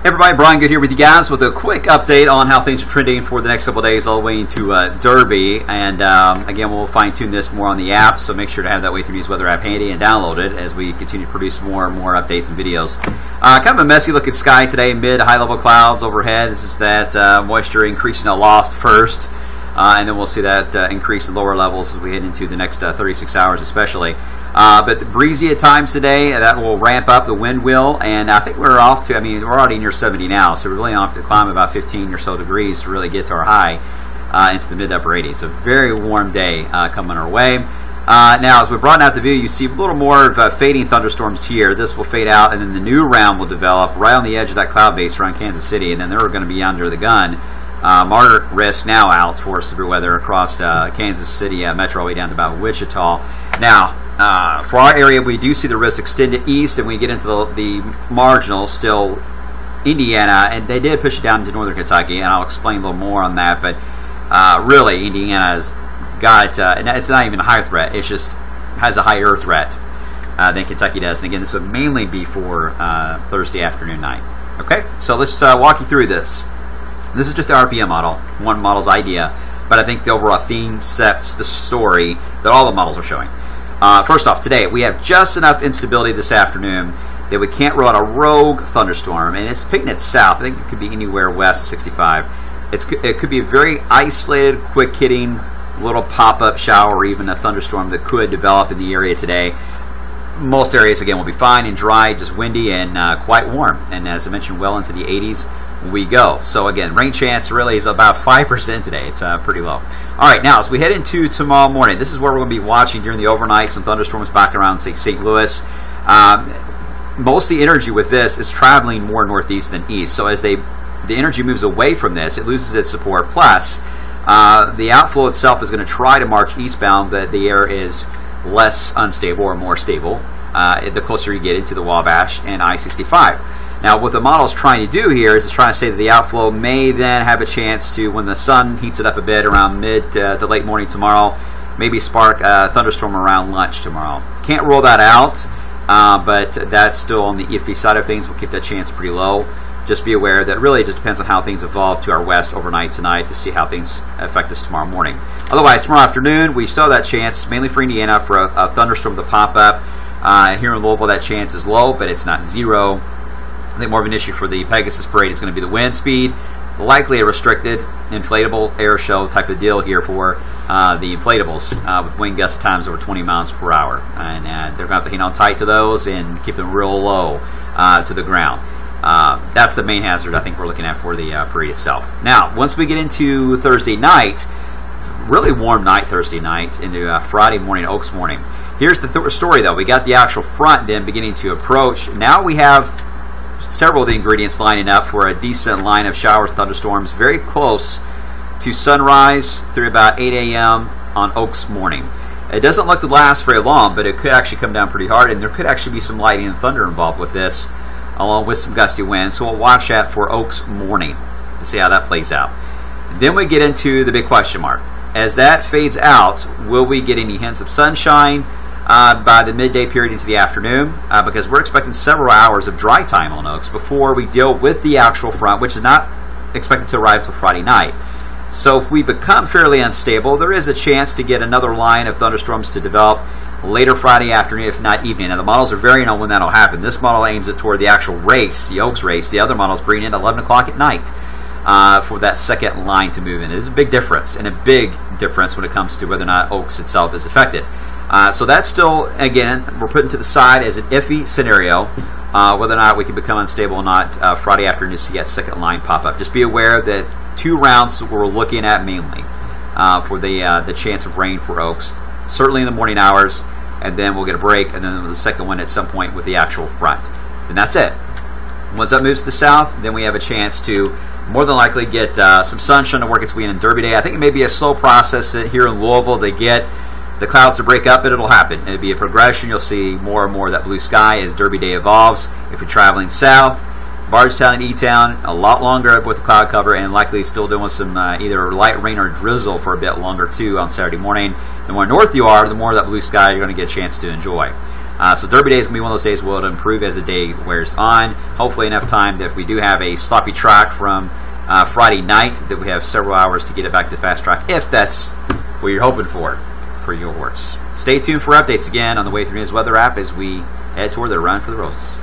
Everybody, Brian Good here with you guys with a quick update on how things are trending for the next couple of days all the way into Derby. And again, we'll fine-tune this more on the app, so make sure to have that Way Through News weather app handy and download it as we continue to produce more and more updates and videos. Kind of a messy looking sky today, mid to high-level clouds overhead. This is that moisture increasing aloft first, and then we'll see that increase in lower levels as we head into the next 36 hours especially. But breezy at times today. That will ramp up, the wind will, and I think we're off to, we're already near 70 now, so we're really off to climb about 15 or so degrees to really get to our high into the mid-upper 80s. A very warm day coming our way. Now, as we broaden out the view, you see a little more of fading thunderstorms here. This will fade out, and then the new round will develop right on the edge of that cloud base around Kansas City, and then they're going to be under the gun. Moderate risk now out for severe weather across Kansas City metro all the way down to about Wichita. Now, for our area, we do see the risk extended east, and we get into the marginal, still Indiana, and they did push it down into northern Kentucky, and I'll explain a little more on that. But really, Indiana's got, it's not even a high threat, it just has a higher threat than Kentucky does. And again, this would mainly be for Thursday afternoon, night. Okay, so let's walk you through this. This is just the RPM model, one model's idea, but I think the overall theme sets the story that all the models are showing. First off, today we have just enough instability this afternoon that we can't rule out a rogue thunderstorm, and it's picking it south. I think it could be anywhere west of 65. It could be a very isolated, quick-hitting little pop-up shower or even a thunderstorm that could develop in the area today. Most areas, again, will be fine and dry, just windy and quite warm, and as I mentioned, well into the 80s we go. So again, rain chance really is about 5% today. It's pretty low. All right, now as we head into tomorrow morning, this is where we're going to be watching during the overnight some thunderstorms back around, say, St. Louis. Most of the energy with this is traveling more northeast than east. So as the energy moves away from this, it loses its support. Plus, the outflow itself is going to try to march eastbound, but the air is less unstable or more stable the closer you get into the Wabash and I-65. Now, what the model is trying to do here is it's trying to say that the outflow may then have a chance to, when the sun heats it up a bit around mid to late morning tomorrow, maybe spark a thunderstorm around lunch tomorrow. Can't rule that out, but that's still on the iffy side of things. We'll keep that chance pretty low. Just be aware that it really just depends on how things evolve to our west overnight tonight to see how things affect us tomorrow morning. Otherwise, tomorrow afternoon, we still have that chance, mainly for Indiana, for a thunderstorm to pop up. Here in Louisville, that chance is low, but it's not zero. I think more of an issue for the Pegasus Parade is going to be the wind speed. Likely a restricted inflatable air show type of deal here for the inflatables with wind gusts times over 20 miles per hour. And they're going to have to hang on tight to those and keep them real low to the ground. That's the main hazard I think we're looking at for the parade itself. Now, once we get into Thursday night, really warm night Thursday night into Friday morning, Oaks morning. Here's the story though. We got the actual front then beginning to approach. Now we have several of the ingredients lining up for a decent line of showers and thunderstorms very close to sunrise through about 8 a.m. on Oaks morning. It doesn't look to last very long, but it could actually come down pretty hard, and there could actually be some lightning and thunder involved with this, along with some gusty winds. So we'll watch that for Oaks morning to see how that plays out. Then we get into the big question mark. As that fades out, will we get any hints of sunshine by the midday period into the afternoon? Because we're expecting several hours of dry time on Oaks before we deal with the actual front, which is not expected to arrive until Friday night. So if we become fairly unstable, there is a chance to get another line of thunderstorms to develop later Friday afternoon, if not evening. Now, the models are varying on when that'll happen. This model aims it toward the actual race, the Oaks race. The other models bring in 11 o'clock at night for that second line to move in. There's a big difference, and a big difference when it comes to whether or not Oaks itself is affected. So that's still, again, we're putting to the side as an iffy scenario, whether or not we can become unstable or not Friday afternoon to see that second line pop up. Just be aware that 2 rounds we're looking at mainly for the chance of rain for Oaks, certainly in the morning hours, and then we'll get a break, and then the second one at some point with the actual front. And that's it. Once that moves to the south, then we have a chance to more than likely get some sunshine to work its way in Derby Day. I think it may be a slow process here in Louisville to get the clouds to break up, but it'll happen. It'll be a progression. You'll see more and more of that blue sky as Derby Day evolves. If you're traveling south, Bardstown and E-Town, a lot longer with the cloud cover, and likely still doing some either light rain or drizzle for a bit longer too on Saturday morning. The more north you are, the more of that blue sky you're going to get a chance to enjoy. So Derby Day is going to be one of those days where it'll improve as the day wears on. Hopefully enough time that if we do have a sloppy track from Friday night, that we have several hours to get it back to fast track, if that's what you're hoping for yours. Stay tuned for updates again on the Way Through News weather app as we head toward the Run for the Roses.